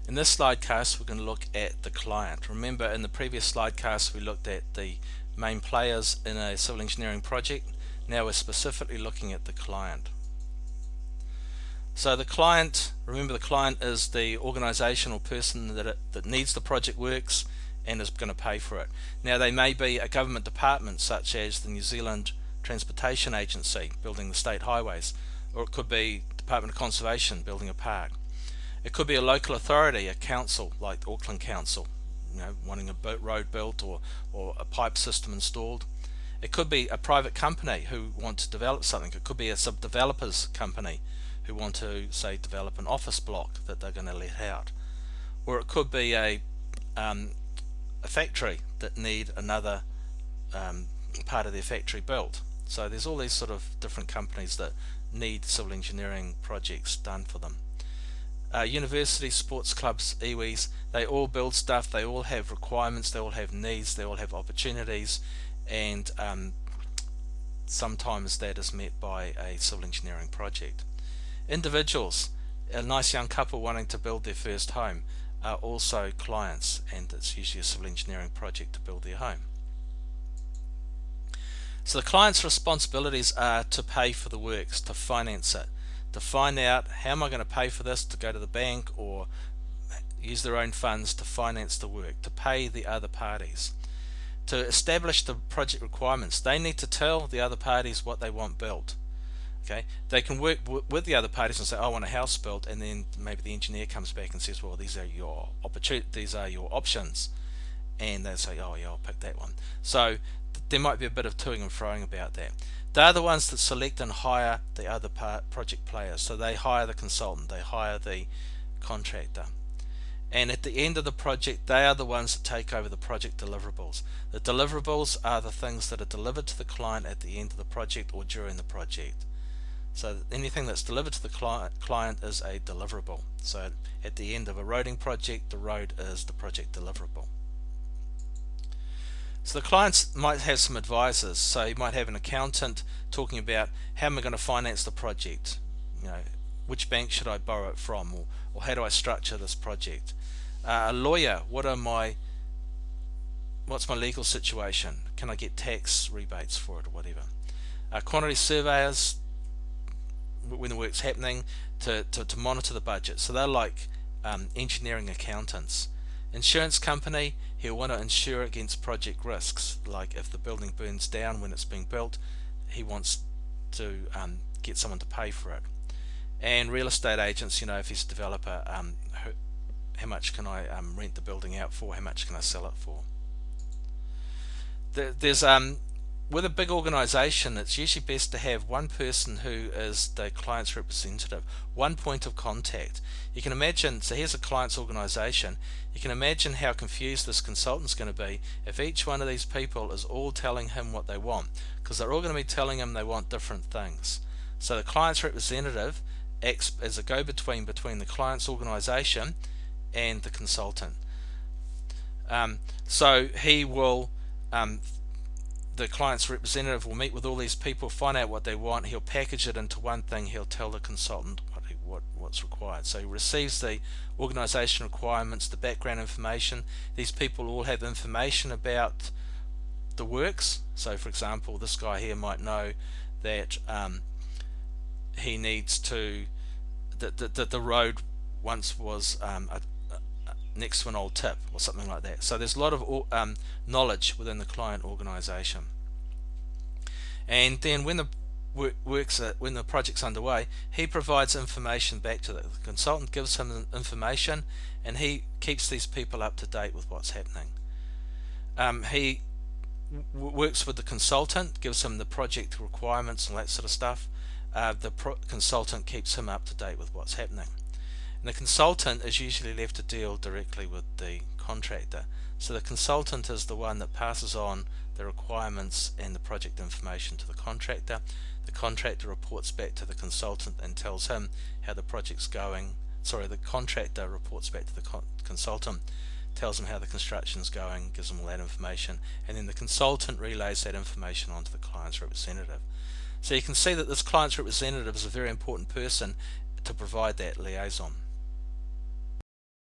In this slidecast, we're going to look at the client. Remember, in the previous slidecast, we looked at the main players in a civil engineering project. Now we're specifically looking at the client. So the client, remember, the client is the organisation or person that needs the project works and is going to pay for it. Now they may be a government department such as the New Zealand Transportation Agency building the state highways, or it could be Department of Conservation building a park. It could be a local authority, a council like Auckland Council, wanting a road built or a pipe system installed. It could be a private company who want to develop something. It could be a sub-developers company who want to, say, develop an office block that they're going to let out. Or it could be a factory that need another part of their factory built. So there's all these sort of different companies that need civil engineering projects done for them. Universities, sports clubs, iwis, they all build stuff, they all have requirements, they all have needs, they all have opportunities, and sometimes that is met by a civil engineering project. Individuals, a nice young couple wanting to build their first home, are also clients, and it's usually a civil engineering project to build their home. So the client's responsibilities are to pay for the works, to finance it, to find out how am I going to pay for this, to go to the bank or use their own funds to finance the work, to pay the other parties, to establish the project requirements. They need to tell the other parties what they want built. Okay, they can work with the other parties and say, I want a house built, and then maybe the engineer comes back and says, well, these are your opportunities, these are your options, and they say, oh yeah, I'll pick that one. So there might be a bit of toing and froing about that. They're the ones that select and hire the other project players. So they hire the consultant, they hire the contractor, and at the end of the project they are the ones that take over the project deliverables. The deliverables are the things that are delivered to the client at the end of the project or during the project. So anything that's delivered to the client is a deliverable. So at the end of a roading project, the road is the project deliverable. So the clients might have some advisors. So you might have an accountant talking about how am I going to finance the project, which bank should I borrow it from, or how do I structure this project. A lawyer, what's my legal situation, can I get tax rebates for it or whatever. Quantity surveyors, when the work's happening, to monitor the budget. So they're like engineering accountants. Insurance company, he'll want to insure against project risks, like if the building burns down when it's being built, he wants to get someone to pay for it. And real estate agents, if he's a developer, how much can I rent the building out for, how much can I sell it for. There's with a big organization, it's usually best to have one person who is the client's representative, one point of contact. You can imagine, so here's a client's organization, you can imagine how confused this consultant's going to be if each one of these people is all telling him what they want, because they're all going to be telling him they want different things. So the client's representative acts as a go-between between the client's organization and the consultant. So he will the client's representative will meet with all these people, find out what they want, he'll package it into one thing, he'll tell the consultant what's required. So he receives the organization requirements, the background information. These people all have information about the works. So for example, this guy here might know that he needs to, that the road once was next to an old tip or something like that. So there's a lot of knowledge within the client organization. And then when the when the project's underway, he provides information back to the consultant, gives him information, and he keeps these people up to date with what's happening. He works with the consultant, gives him the project requirements and that sort of stuff. The consultant keeps him up to date with what's happening. And the consultant is usually left to deal directly with the contractor. So the consultant is the one that passes on the requirements and the project information to the contractor. The contractor reports back to the consultant and tells him how the project's going. Sorry, the contractor reports back to the consultant, tells him how the construction's going, gives him all that information, and then the consultant relays that information onto the client's representative. So you can see that this client's representative is a very important person to provide that liaison.